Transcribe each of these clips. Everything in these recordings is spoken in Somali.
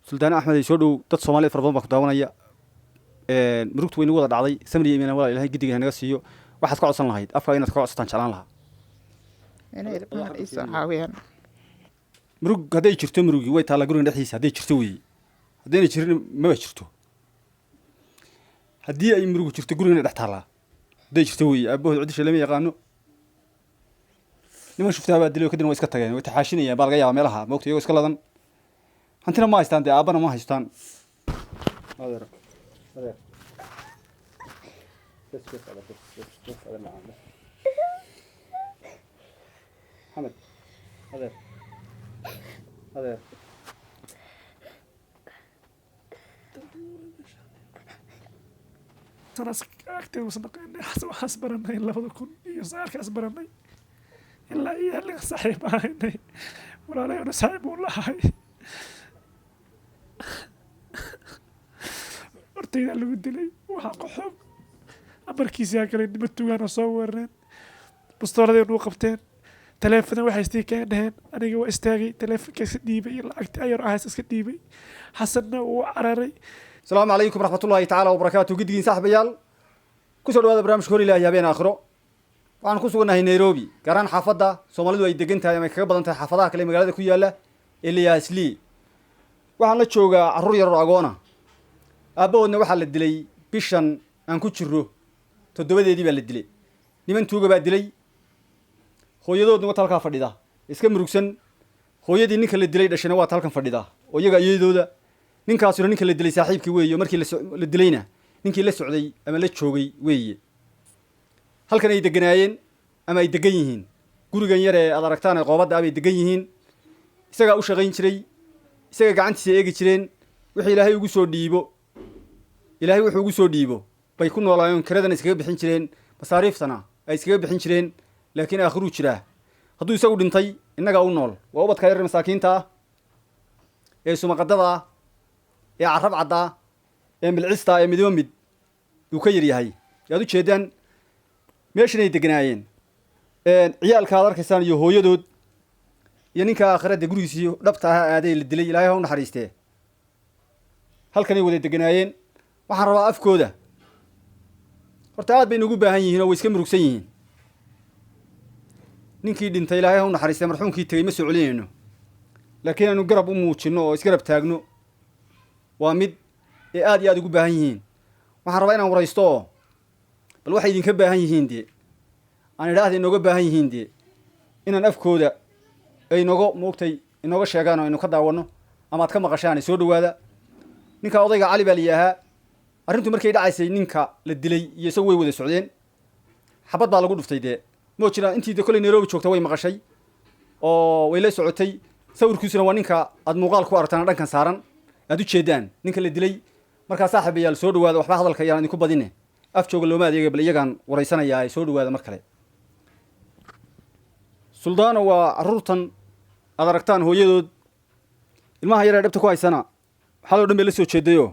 سلطان أحمد يسودو تد Soomaaliyeed fara badan baa ku daawanaya murugtu way nagu wada dhacday samri iyo walaal ilaahay gidiga naga siiyo waxaad ka codsan lahayd afka inaad ka codsataan jalaan lahaa inay ilmahan ay soo caawiyaan murug haday jirto murugi way taala guriga dhexdiisa haday jirto way hadayna jirin ma jirto hadii ay murugu jirto guriga dhex taala haday jirto way aabbahood cidisha lama yaqaano niman shuftaa baa dilay kadibna way iska tageen way taxaashinayaan baa laga yaabaa meelaha moogta iyagoo iska ladan hantina ma haystaan aabana ma haystaan adeer بس هذا معنا محمد هذا أنا أكتب وصدقني حسبرني إلا فضكون يسأل حسبرني إلا إيه اللي صاحب هاي ولا لا أنا صاحب ولا هاي أرتينا اللي بدي لي وحق حب أبركيسي هكذا نبتوا أنا صورنا بستوردي ونوقفتين تلفنا وحيستي كان أنا جوا استاجي تلف كيس ديبي يلا أكتر أير أحس ديبي حسنا وعرري السلام عليكم ورحمة الله تعالى وبركاته قدين صاحبيال كسر هذا برنامج كوري لا يبين آخره وأنا كسرنا هنا نيروبي كران حافظة سومالي دوي دقنتها يوم كقبل أنت حافظها كلمة قالت كويلا اللي ياسلي وأنا تشوجا عروري الرعجونة أبو إنه واحد الدلي بيشان أن كتشرو تدوبي دي بالدلي نمن توجا بالدلي hooyadood waa talka fadhida iska murugsan hooyadii ninka la dilay dhashana waa talkan fadhida oo iyaga iyadooda ninkaasuna ninka la dilay saaxiibkii weeyo markii la dilayna ninkii la socday ama la joogay weeye halkan ay deganaayeen ama ay degan yihiin gurigan yar ee aad aragtaan qoobada ay degan yihiin isaga u shaqayn jiray isaga gacantiisa eegi jireen wixii ilaahay ugu soo dhiibo ilaahay wuxuu ugu soo dhiibo bay ku noolaayeen karadan iskaga bixin jireen masaariiftana ay iskaga bixin jireen laakiin aakhiru jira hadduu isagu dhintay innaga u nool waa ubadka yar masaakiinta ee sumaqadada ee carab cadda ee milcista ee midba mid uu ka yar yahay yaad u jeedaan meeshan ay deganaayeen ciyaalka aad arkaysaan iyo hooyadood iyo ninka aakhirada gurigiisii dhabta ah aaday la dilay ilaahay ha u naxariistee halkan ay wada deganaayeen waxaan rabaa afkooda horta aad bay ugu baahan yihiin oo way iska murugsan yihiin ninkii dhintay ilaahay ha u naxariistay marxuumkii tagay ma soo celinayno laakiin aanu garab u muujino oo isgarab taagno waa mid ee aad iyo aad ugu baahan yihiin waxaan rabaa inaan waraysto oo bal waxay idinka baahan yihiin dee aan idhaahda inooga baahan yihiin dee inaan afkooda ay inooga moogtay inooga sheegaan oo aynu ka daawanno ama aad ka maqashaan soo dhawaada ninka odayga cali baa la yidhaahaa arrintu markay dhacaysay ninka la dilay iyo isagu way wada socdeen xabad baa lagu dhuftay dee moo jiraan intii de kolay Nairobi joogta way maqashay oo way la socotay sawirkiisuna waa ninka aad muuqaal ku aragtaan dhankan saaran aad u jeedaan ninka la dilay markaa saaxiibayaal soo dhawaada waxba hadalka yaan idinku badine af jooga looma adeegay bal iyagaan waraysanayaa ay soo dhawaada mar kale suldaana waa carruurtan aad aragtaan hooyadood ilmaha yar ee dhabta ku haysana xaloo dhan bay la soo jeedayoo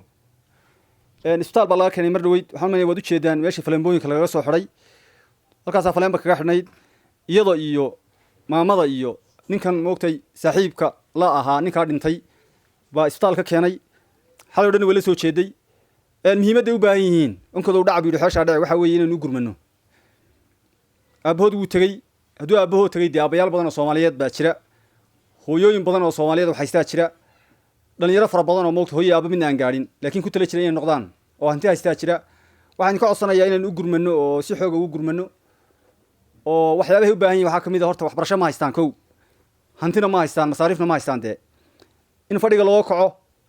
isbitaal baa laga keenay mar dhaweyd waxaan maleeyaa waad u jeedaan meeshii faleembooyinka lagaga soo xidhay halkaasaa faleenba kaga xidhnayd iyada iyo maamada iyo ninkan moogtay saaxiibka la ahaa ninkaa dhintay baa isbitaal ka keenay xaloo dhan way la soo jeeday muhiimadday u baahan yihiin onkooda u dhacab yidhi xeeshaa dhece waxaa weeye inaynu u gurmano aabbahood wuu tegey hadduu aabbahood tegey dee aabbayaal badan oo Soomaaliyeed baa jira hooyooyin badan oo Soomaaliyeed oo haystaa jira dhalinyaro fara badan oo moogtay hooyo aabba midna aan gaadhin laakiin ku tala jira inay noqdaan oo hanti haystaa jira waxaan ka codsanayaa inaynu u gurmano oo si xoog ugu gurmano oo waxyaabahay u baahan yihiin waxaa ka mid ah horta waxbarasho ma haystaan kow hantina ma haystaan masaariifna ma haystaan dee in fadhiga loo kaco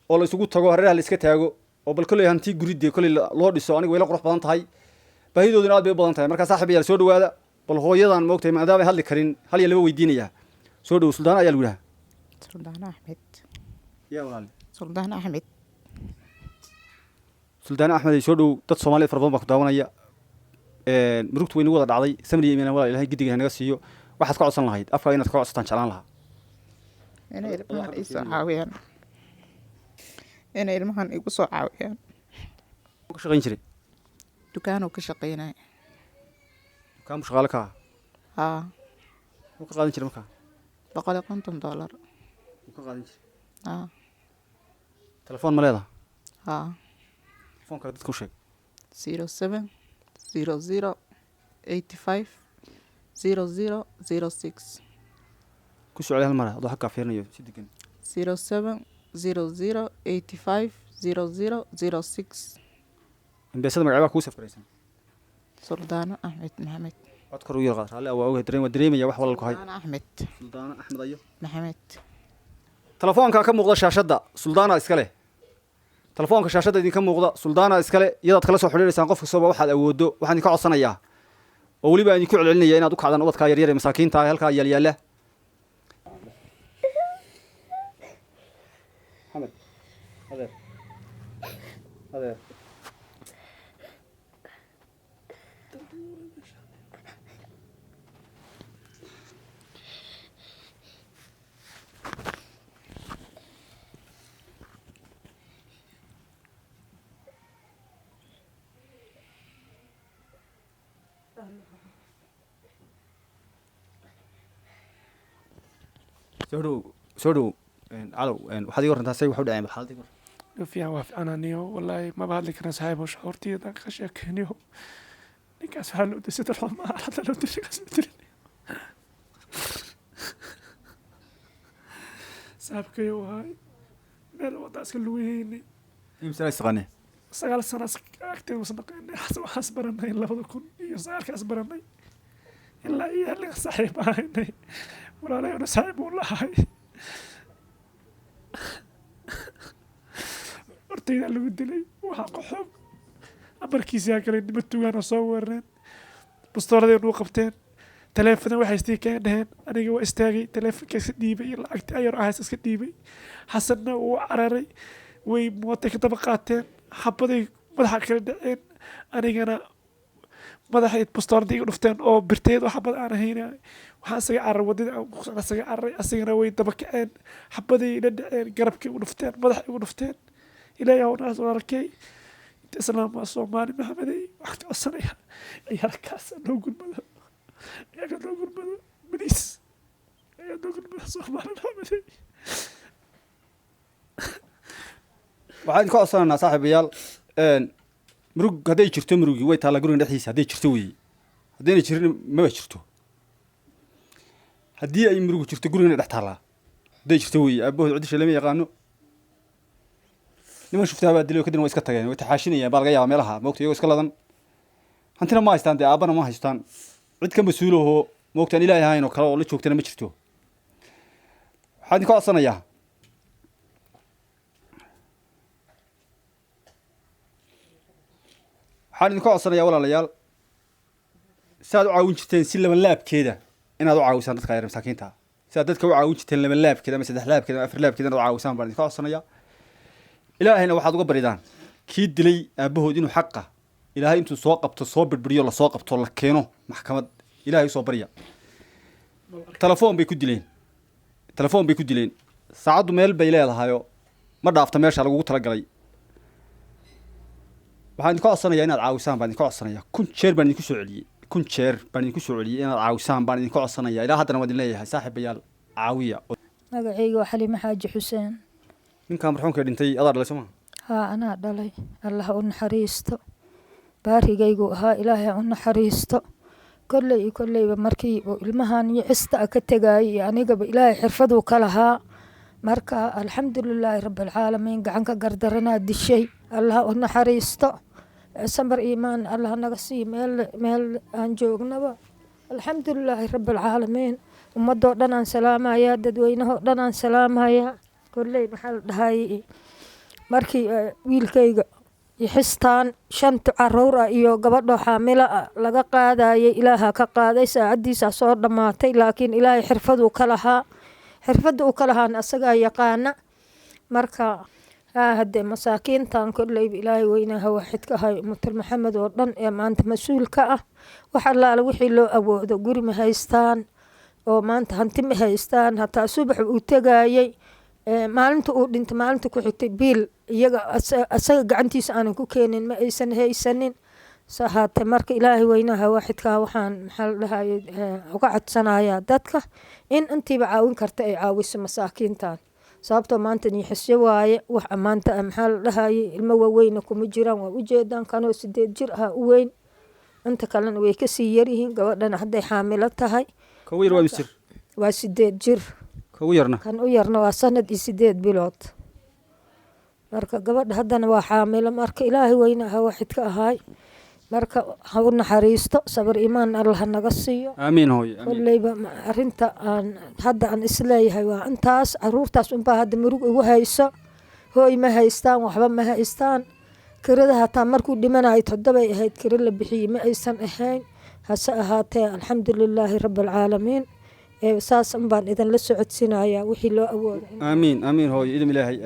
oo la isugu tago hareeraha la iska taago oo bal kolley hanti guridee kolley loo dhiso aniga way la qurux badan tahay baahidooduna aad bay u badan tahay markaa saaxiibayaal soo dhawaada bal hooyadan moogtay maadaamay hadli karin hal iyo laba weydiinayaa soo dhow suldaan ayaa lagu yidhaha suldaan axmed yaa walaal suldaan axmed suldaan axmed ay soo dhow dad Soomaaliyeed fara badan baa ku daawanaya murugtu way nagu wada dhacday samri iyo walaal ilaahay gidiga naga siiyo waxaad ka codsan lahayd afka inaad ka codsataan jalaan lahaa inay ilmahan ay soo caawiyaan inay ilmahan igu soo caawiyaan ka shaqayn jiray dukaanuu ka shaqaynay dukaan buu shaqaale ka haa wuu ka qaadan jiray markaa $150 wuu ka qaadan jiray haa telefoon ma leedaha haa telefoonka dadka u sheeg 07 00 85 00 06 ku socday hal mar adoo xaggaa fiirinayo si degan 07 00 85 00 06 imbeesada magaceebaa kuu safgaraysan سلطانة أحمد محمد cod kor u yar qaad raalli waa waa dareemaya wax walal ku hay سلطانة أحمد suldaana axmed ayo محمد telefoonka ka muuqda shaashadda suldaana iska leh telefoonka shaashadda idinka muuqda suldaana iska leh iyadaad kala soo xidhiidhaysaan qof kastaba waxaad awooddo waxaan idinka codsanayaa oo weliba aan idinku celcelinaya inaad u kacdaan ubadkaa yaryar ee masaakiinta ah halkaa yaalyaala maxamed adeer adeer soo dhow calow waxaad iga warantaa say wax u dhaceen bal xaaladii war fiican waa fiicanaaniyo wallaahi maba hadli karna saaxiibo shahoortiyada ka sheekeyniyo ninkaas waxaa loo disay dalxo ma hadda loo disay kaas dilin saaxiibkayo wahay meel wadda iska lugeynay imsana isaqaane 9 sano agteeda wasnaqeynay waxaas baranay 2009 baranay ilaa iyo xilliga saaxiib ahaynay walaalayona saaxiib uu lahay hortayda lagu dilay waxaa qoxob amarkiisaa kale nima tugaana soo weerareen bastooradeen u qabteen taleefona waxay istii keen dheheen aniga waa istaagay taleefonka iska dhiibay iyo lacagti ayar ahays iska dhiibay xasanna wuu cararay way mootay ka daba qaateen xabaday madaxa kala dhaceen anigana madaxay bastooradii iga dhufteen oo birteed oo xabad aan ahayn waxaan isaga cararay wadada aan ku socda isaga cararay asigana way daba kaceen xabaday ila dhaceen garabkay igu dhufteen madaxa igu dhufteen ilaahay hawnaas walaalkay inta islaamka soomaali maxamedey waxaad codsanaya ciyaalkaas noo gudmado iyaga noo gudmado bariis ayaa noo gudmado soomaali maxamedey waxaan idinka codsanaynaa saaxiibayaal murug hadday jirto murugii way taallaa guriga dhexdiisa hadday jirto weeye haddayna jirin maba jirto haddii ay murugu jirto gurigana dhex taallaa hadday jirto weeye aabahood cidisha lama yaqaano niman shuftaa baa dilay kadibna way iska tageen way taxaashinayaan baa laga yaabaa meelaha moogta iyagoo iska ladan hantina ma haystaan dee aabbana ma haystaan cid ka mas-uulahoo moogtaan ilaahay ahayn oo kale oo la joogtana ma jirto waxaan idinka codsanayaa waxaan idinka codsanayaa walaalayaal si aad u caawin jirteen si laba laabkeeda inaad u caawisaan dadka yar masaakiinta si aad dadka u caawin jirteen laba laabkeeda ama saddex laabkeeda ama afar laabkeeda inaad u caawisaan baan idinka codsanayaa ilaahayna waxaad uga baridaan kii dilay aabahood inuu xaqa ilaahay intuu soo qabto soo birbiriyo lasoo qabto la keeno maxkamad ilaahay usoo barya telefoon bay ku dileen saacaddu meel bay leedahayoo ma dhaafta meesha lagugu talagalay waxaan idinka codsanayaa inaad caawisaan baan idinka codsanayaa kun jeer baan idinku soo celiyey inaad caawisaan baan idinka codsanayaa ilaa haddana waan idin leeyahay saaxiibayaal caawiya magacayga waa xaliime xaaji xuseen ninkaa marxuumka dhintay adaa dhalay soo maa haa anaa dhalay allah u naxariisto baarigaygu ahaa ilaahay u naxariisto kolley iyo kolleyba markii uu ilmahan iyo cista a ka tegayay iyo anigaba ilaahay xirfaduu ka lahaa marka alxamdulilaahi rabbialcaalamiin gacanka gardaranaa dishay allah u naxariisto samar iimaan allah naga sii meel aan joognaba alxamdulilaahi rabbialcaalamiin ummadoo dhan aan salaamayaa dadweynahoo dhan aan salaamayaa kolley maxaa la dhahay markii wiilkayga xistaan 5 caruur ah iyo gabadho xaamilo ah laga qaadayay ilaaha ka qaaday saacadiisa soo dhamaatay laakiin ilaahay xirfaduu ka lahaa xirfada uu ka lahaana asagaa yaqaana marka hadee masaakiintan kolley ilaahay weynaha waaxidka ahay ummatul maxamed oo dhan ee maanta mas-uulka ah wax allaala wixii loo awoodo guri ma haystaan oo maanta hanti ma haystaan hataa subax uu tegayay maalinta uu dhintay maalinta ku xigtay biil iyaga asaga gacantiisa aanan ku keenin ma aysan haysanin sahaate marka ilaahay weynaha waaxidkaa waxaan maxaa la dhahaye uga codsanayaa dadka in intiiba caawin karta ay caawiso masaakiintan sababtoo maanta niixisyo waaye wax maanta maxaa la dhahayay ilmo waaweyna kuma jiraan waa ujeedaan kanoo 8 jir ah u weyn inta kalena way kasii yaryihiin gabadhana hadday xaamilo tahay ka yar waa misir waa 8 jir ka yarna kan u yarna waa sanad iyo 8 bilood marka gabadha haddana waa xaamilo marka ilaahay weyna aha waxid ka ahaay marka ha u naxariisto sabar iimaan allah naga siiyo amiin hooyo amiin kollayba arrinta aan hadda aan isleeyahay waa intaas caruurtaas unbaa hadda murug igu hayso hooy ma haystaan waxba ma haystaan kirada hataa markuu dhimanayo 7 ay ahayd kira la bixiyey ma aysan ahayn hase ahaatee alxamdulilaahi rabbilcaalamiin saas unbaan idinla socodsiinayaa wixii loo awooday amiin amiin hooyo idin ilaahay